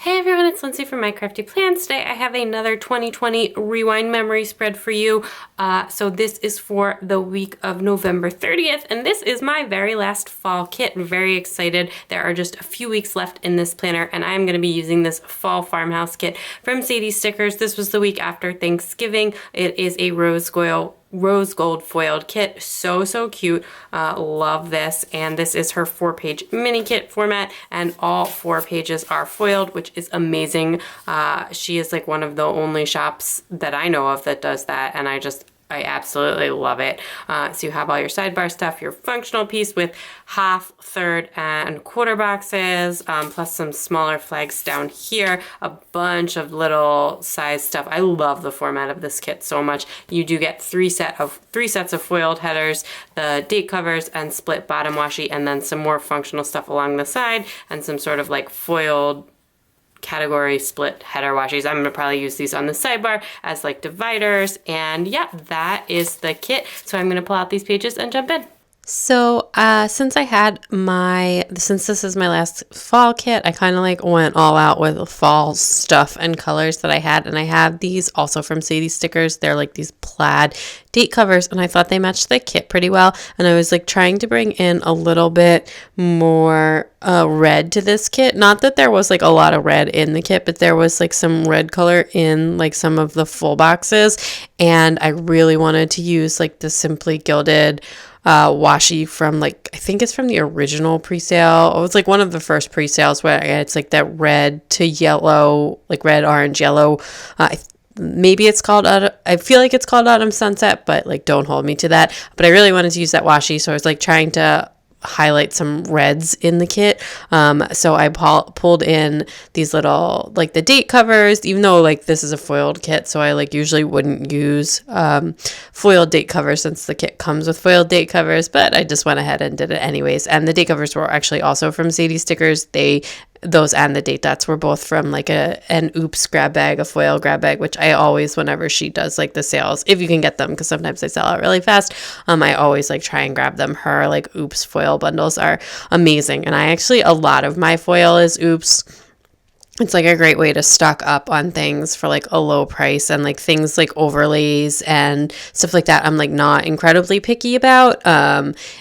Hey everyone, it's Lindsay from My Crafty Plans. Today I have another 2020 Rewind Memory Spread for you. So this is for the week of November 30th, and this is my very last fall kit. I'm very excited. There are just a few weeks left in this planner, and I'm going to be using this Fall Farmhouse kit from Sadie Stickers. This was the week after Thanksgiving. It is a rose gold foiled kit. So cute. Love this. And this is her 4-page mini kit format, and all 4 pages are foiled, which is amazing. She is like one of the only shops that I know of that does that, and I absolutely love it. So you have all your sidebar stuff, your functional piece with half, third, and quarter boxes, plus some smaller flags down here, a bunch of little size stuff. I love the format of this kit so much. You do get three sets of foiled headers, the date covers, and split bottom washi, and then some more functional stuff along the side, and some sort of like foiled category split header washies. I'm gonna probably use these on the sidebar as like dividers, and yeah, that is the kit. So I'm gonna pull out these pages and jump in. So since this is my last fall kit, I kind of like went all out with fall stuff and colors that I had, and I have these also from Sadie Stickers. They're like these plaid date covers, and I thought they matched the kit pretty well, and I was like trying to bring in a little bit more red to this kit. Not that there was like a lot of red in the kit, but there was like some red color in like some of the full boxes, and I really wanted to use like the Simply Gilded washi from like, I think it's from the original pre-sale. It was like one of the first pre-sales where it's like that red to yellow, like red, orange, yellow. Maybe it's called, I feel like it's called Autumn Sunset, but like don't hold me to that. But I really wanted to use that washi, so I was like trying to highlight some reds in the kit. So I pulled in these little, like the date covers, even though like this is a foiled kit, so I like usually wouldn't use foiled date covers since the kit comes with foiled date covers, but I just went ahead and did it anyways. And the date covers were actually also from Sadie Stickers. Those and the date dots were both from like an Oops grab bag, a foil grab bag, which I always, whenever she does like the sales, if you can get them, because sometimes they sell out really fast, I always like try and grab them. Her like Oops foil bundles are amazing, and a lot of my foil is Oops. It's like a great way to stock up on things for like a low price, and like things like overlays and stuff like that I'm like not incredibly picky about.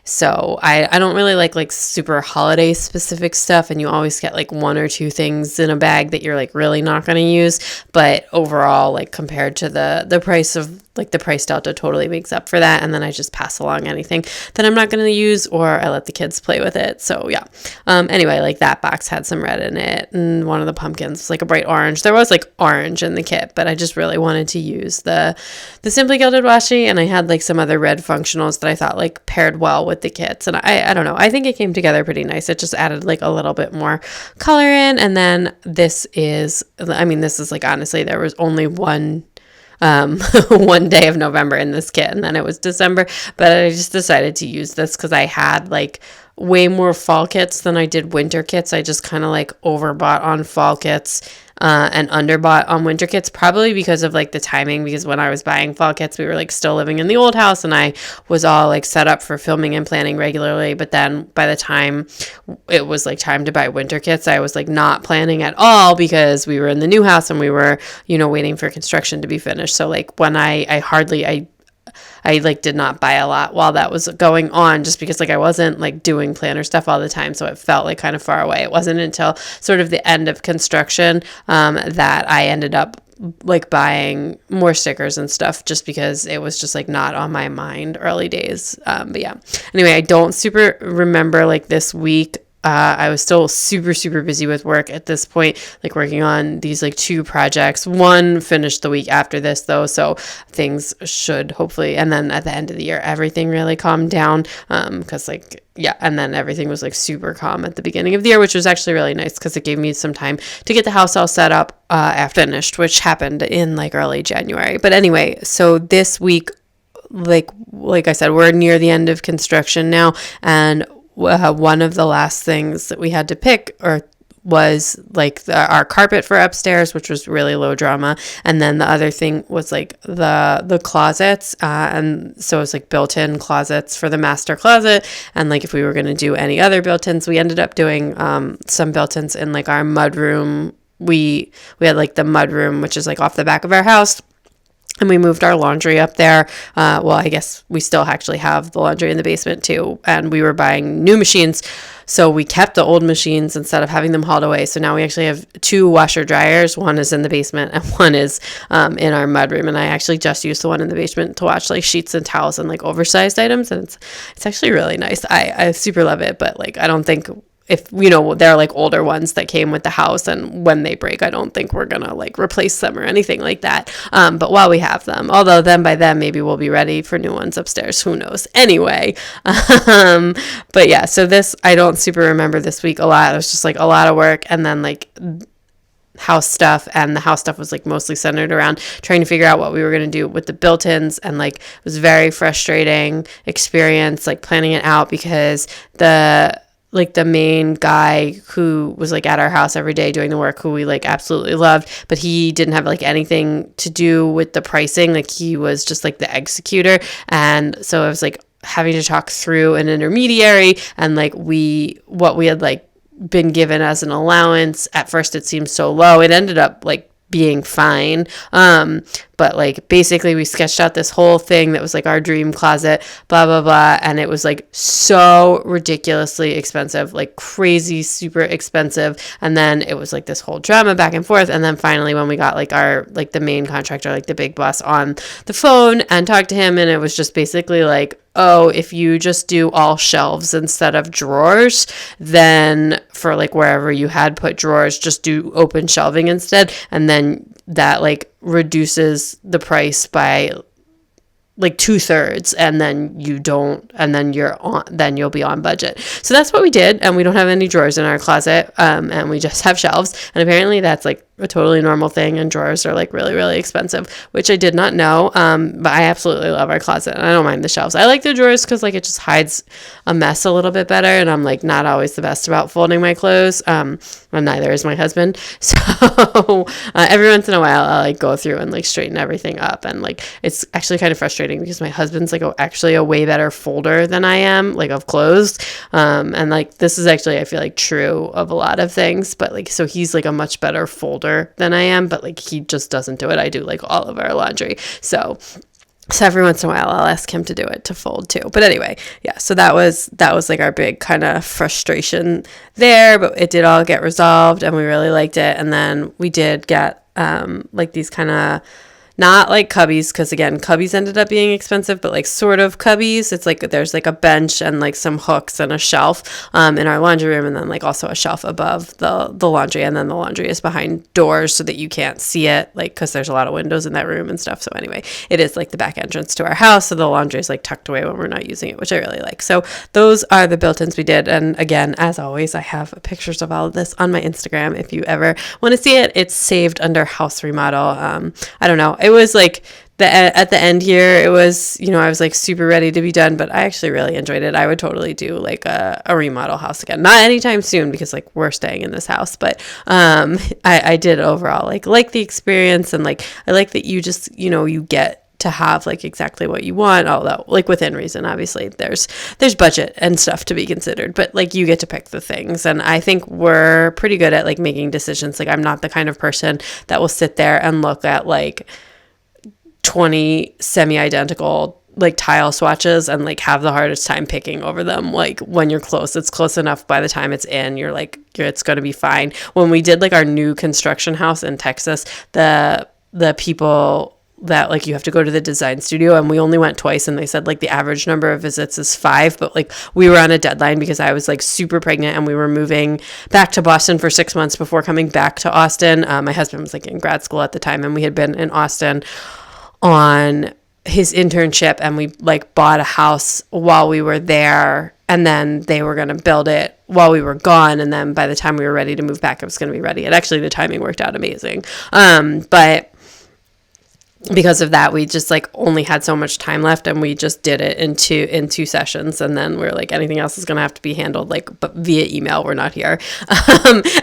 So I don't really like super holiday specific stuff, and you always get like 1 or 2 things in a bag that you're like really not going to use, but overall like compared to the price of like the price delta totally makes up for that. And then I just pass along anything that I'm not going to use, or I let the kids play with it. So yeah. Anyway, like that box had some red in it, and one of the pumpkins was like a bright orange. There was like orange in the kit, but I just really wanted to use the Simply Gilded washi, and I had like some other red functionals that I thought like paired well with the kits. And I don't know, I think it came together pretty nice. It just added like a little bit more color in. And then this is like, honestly, there was only one day of November in this kit, and then it was December, but I just decided to use this because I had like way more fall kits than I did winter kits. I just kind of like overbought on fall kits and underbought on winter kits, probably because of like the timing, because when I was buying fall kits, we were like still living in the old house, and I was all like set up for filming and planning regularly. But then by the time it was like time to buy winter kits, I was like not planning at all, because we were in the new house and we were, waiting for construction to be finished. So like when I like did not buy a lot while that was going on, just because like I wasn't like doing planner stuff all the time, so it felt like kind of far away. It wasn't until sort of the end of construction that I ended up like buying more stickers and stuff, just because it was just like not on my mind early days. But yeah, anyway, I don't super remember like this week. I was still super busy with work at this point, like working on these like 2 projects. One finished the week after this though, so things should hopefully, and then at the end of the year, everything really calmed down, because like, yeah, and then everything was like super calm at the beginning of the year, which was actually really nice because it gave me some time to get the house all set up after finished, which happened in like early January. But anyway, so this week, like I said, we're near the end of construction now, and one of the last things that we had to pick was like our carpet for upstairs, which was really low drama, and then the other thing was like the closets, and so it's like built-in closets for the master closet. And like if we were going to do any other built-ins, we ended up doing some built-ins in like our mudroom we had like the mud room, which is like off the back of our house. And we moved our laundry up there. Well, I guess we still actually have the laundry in the basement too. And we were buying new machines. So we kept the old machines instead of having them hauled away. So now we actually have 2 washer dryers. One is in the basement and one is in our mudroom. And I actually just used the one in the basement to wash like sheets and towels and like oversized items. And it's actually really nice. I super love it. But like, I don't think, if they're like older ones that came with the house, and when they break, I don't think we're gonna like replace them or anything like that. But while we have them, although then by then maybe we'll be ready for new ones upstairs, who knows. Anyway, but yeah, so this, I don't super remember this week a lot. It was just like a lot of work, and then like house stuff, and the house stuff was like mostly centered around trying to figure out what we were going to do with the built-ins, and like it was very frustrating experience like planning it out, because the main guy who was like at our house every day doing the work, who we like absolutely loved, but he didn't have like anything to do with the pricing. Like he was just like the executor. And so I was like having to talk through an intermediary, and like what we had like been given as an allowance. At first it seemed so low. It ended up like being fine. But like basically we sketched out this whole thing that was like our dream closet, blah, blah, blah. And it was like so ridiculously expensive, like crazy, super expensive. And then it was like this whole drama back and forth. And then finally when we got like our, like the main contractor, like the big boss, on the phone and talked to him, and it was just basically like, oh, if you just do all shelves instead of drawers, then for like wherever you had put drawers, just do open shelving instead. And then that like reduces the price by like 2/3, and then then you'll be on budget. So that's what we did. And we don't have any drawers in our closet, and we just have shelves. And apparently that's like a totally normal thing, and drawers are like really, really expensive, which I did not know. But I absolutely love our closet, and I don't mind the shelves. I like the drawers because like it just hides a mess a little bit better, and I'm like not always the best about folding my clothes, and neither is my husband. So every once in a while I'll like go through and like straighten everything up, and like it's actually kind of frustrating because my husband's like actually a way better folder than I am, like of clothes, and like this is actually, I feel like, true of a lot of things, but like so he's like a much better folder than I am, but like he just doesn't do it. I do like all of our laundry. So every once in a while I'll ask him to do it, to fold too. But anyway, yeah, so that was like our big kind of frustration there, but it did all get resolved and we really liked it. And then we did get like these kind of, not like cubbies, because again, cubbies ended up being expensive, but like sort of cubbies. It's like there's like a bench and like some hooks and a shelf in our laundry room, and then like also a shelf above the laundry, and then the laundry is behind doors so that you can't see it, like because there's a lot of windows in that room and stuff. So anyway, it is like the back entrance to our house, so the laundry is like tucked away when we're not using it, which I really like. So those are the built-ins we did. And again, as always, I have pictures of all of this on my Instagram if you ever want to see it. It's saved under house remodel. I don't know, it was like at the end here, it was, I was like super ready to be done, but I actually really enjoyed it. I would totally do like a remodel house again, not anytime soon because like we're staying in this house, but I did overall like the experience, and like I like that you just you get to have like exactly what you want, although like within reason. Obviously there's budget and stuff to be considered, but like you get to pick the things. And I think we're pretty good at like making decisions. Like I'm not the kind of person that will sit there and look at like 20 semi-identical like tile swatches and like have the hardest time picking over them. Like when you're close, it's close enough. By the time it's in, you're like, it's going to be fine. When we did like our new construction house in Texas, the people that like you have to go to the design studio, and we only went twice, and they said like the average number of visits is 5, but like we were on a deadline because I was like super pregnant and we were moving back to Boston for 6 months before coming back to Austin. My husband was like in grad school at the time, and we had been in Austin on his internship, and we like bought a house while we were there, and then they were going to build it while we were gone, and then by the time we were ready to move back, it was going to be ready. And actually the timing worked out amazing, but because of that, we just like only had so much time left, and we just did it in two sessions. And then we're like, anything else is going to have to be handled but via email. We're not here.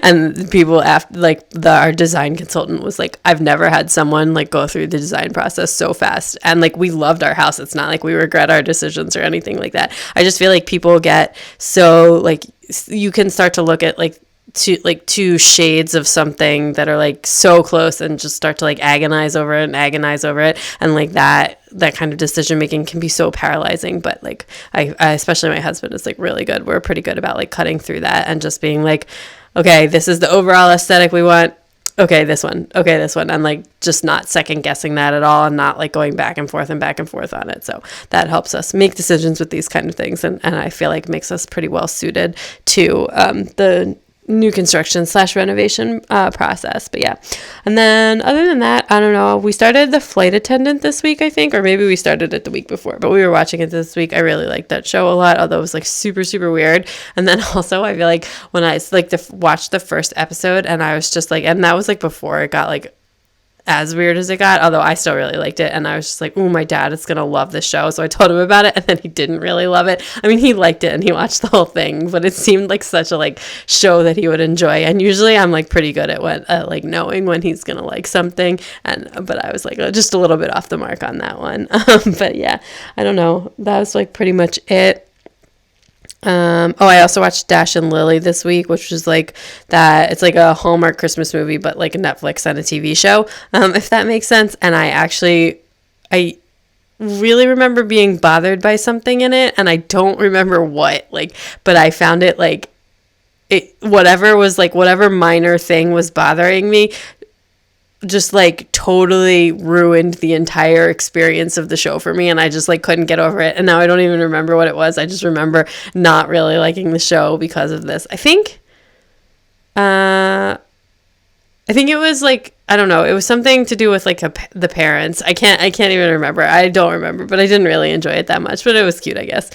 And people after like our design consultant was like, I've never had someone like go through the design process so fast. And like, we loved our house. It's not like we regret our decisions or anything like that. I just feel like people get so like, you can start to look at like two shades of something that are like so close and just start to like agonize over it, and like that kind of decision making can be so paralyzing. But like I especially my husband is like really good. We're pretty good about like cutting through that and just being like, okay, this is the overall aesthetic we want. Okay, this one. And like just not second guessing that at all, and not like going back and forth on it. So that helps us make decisions with these kind of things, and I feel like makes us pretty well suited to the new construction / renovation process. But yeah, and then other than that, I don't know, we started The Flight Attendant this week, I think, or maybe we started it the week before, but we were watching it this week. I really liked that show a lot, although it was like super weird. And then also I feel like when I like watched the first episode, and I was just like, and that was like before it got like as weird as it got, although I still really liked it, and I was just like, oh, my dad is gonna love this show. So I told him about it, and then he didn't really love it. I mean, he liked it and he watched the whole thing, but it seemed like such a like show that he would enjoy, and usually I'm like pretty good at what like knowing when he's gonna like something, but I was like just a little bit off the mark on that one. But yeah, I don't know, that was like pretty much it. I also watched Dash and Lily this week, which was like that. It's like a Hallmark Christmas movie, but like a Netflix and a TV show, if that makes sense. And I really remember being bothered by something in it, and I don't remember what, like, but I found it like whatever minor thing was bothering me just like totally ruined the entire experience of the show for me, and I just like couldn't get over it, and now I don't even remember what it was. I just remember not really liking the show because of this. I think it was like, I don't know, it was something to do with like the parents. I can't even remember. I don't remember, but I didn't really enjoy it that much, but it was cute, I guess.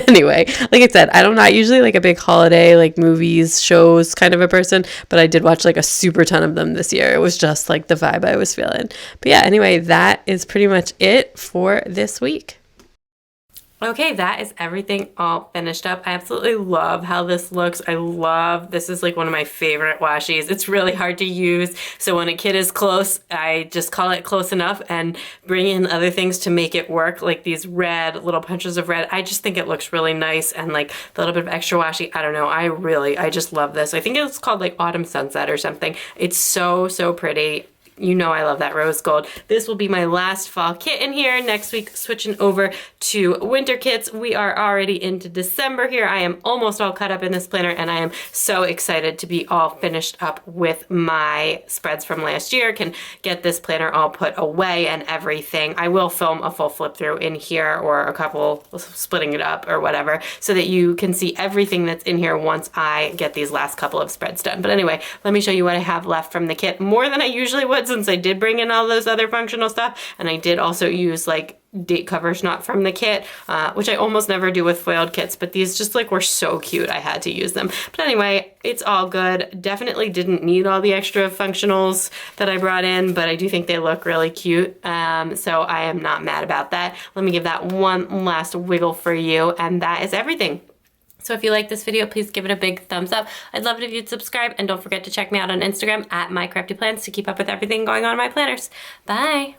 Anyway, like I said, I'm not usually like a big holiday, like movies, shows kind of a person, but I did watch like a super ton of them this year. It was just like the vibe I was feeling. But yeah, anyway, that is pretty much it for this week. Okay, that is everything all finished up. I absolutely love how this looks. This is like one of my favorite washies. It's really hard to use, so when a kid is close, I just call it close enough and bring in other things to make it work, like these red little punches of red. I just think it looks really nice, and like the little bit of extra washi, I don't know, I just love this. I think it's called like Autumn Sunset or something. It's so pretty. You know I love that rose gold. This will be my last fall kit in here. Next week, switching over to winter kits. We are already into December here. I am almost all cut up in this planner, and I am so excited to be all finished up with my spreads from last year. Can get this planner all put away and everything. I will film a full flip through in here, or a couple splitting it up or whatever, so that you can see everything that's in here once I get these last couple of spreads done. But anyway, let me show you what I have left from the kit. More than I usually would, since I did bring in all those other functional stuff, and I did also use like date covers not from the kit, which I almost never do with foiled kits, but these just like were so cute I had to use them. But anyway, it's all good. Definitely didn't need all the extra functionals that I brought in, but I do think they look really cute, so I am not mad about that. Let me give that one last wiggle for you, and that is everything. So if you like this video, please give it a big thumbs up. I'd love it if you'd subscribe, and don't forget to check me out on Instagram at mycraftyplans to keep up with everything going on in my planners. Bye!